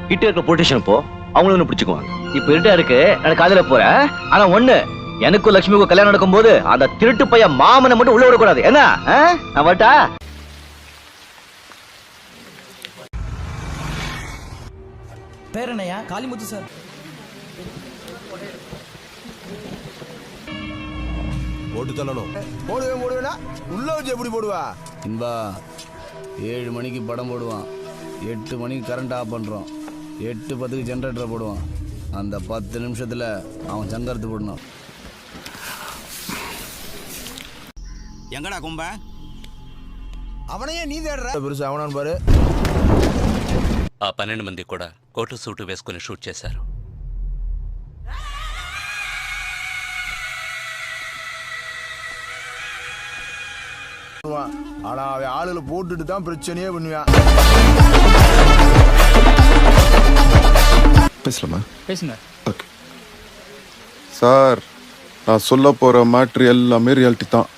கிட்ட இருக்க பொலிட்டிஷியன் போ, அவங்களும் ஒண்ணு பிடிச்சுக்குவாங்க. இப்ப இருட்டா இருக்கு, நான் காலையில போறேன். ஆனா ஒண்ணு, எனக்கும் லட்சுமிக்கும் கல்யாணம் நடக்கும் போது அந்த திருட்டு பையன் மாமனை மட்டும் உள்ள விடக்கூடாது. என்ன? நான் வரட்டா? பேர் என்னையா? காளிமுத்து சார். போட்டு தள்ளணும். போடுவேனா உள்ள வச்சு எப்படி போடுவா? இன்பா 7 மணிக்கு படம் போடுவான், 8 மணிக்கு கரண்ட் ஆஃப் பண்ணுறோம், 8:10க்கு ஜென்ரேட்டரை போடுவான். அந்த 10 நிமிஷத்தில் அவன் சங்கரத்து போடணும். எங்கடா கும்ப? அவனையே நீ தேடுற பெருசு அவனான்னு பாரு. ఆ 12 మంది కూడా కోటు సూటు వేసుకుని షూట్ చేశారు. ஆனா அவன் ஆளுல போட்டுட்டு தான் பிரச்சனையே பண்ணுவான். பேசலாமா? பேசுங்க. ஓகே சார், நான் சொல்ல போற மேட்ரு எல்லாமே ரியாலிட்டி தான்.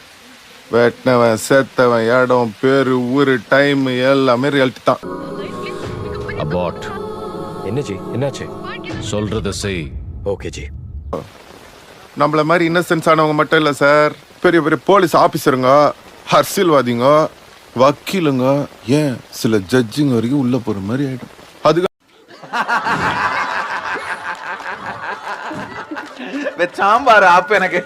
வெட்டினவன், சேர்த்தவன், இடம், பேரு, ஊரு, டைம் எல்லாமே ரியாலிட்டி தான். அபாட். என்ன ஜி, என்னாச்சு? சொல்றத செய். Okay G. நம்மள மாதிரி இன்னசென்ஸ் ஆனவங்க மட்டும் இல்ல சார், பெரிய பெரிய போலீஸ் ஆபீசருங்க, அரசியல்வாதிங்க, வக்கீலுங்க, ஏன் சில ஜட்ஜிங்க வரைக்கும் உள்ள போற மாதிரி ஆயிடும். அதுக்கு சாம்பார் ஆப்பு எனக்கு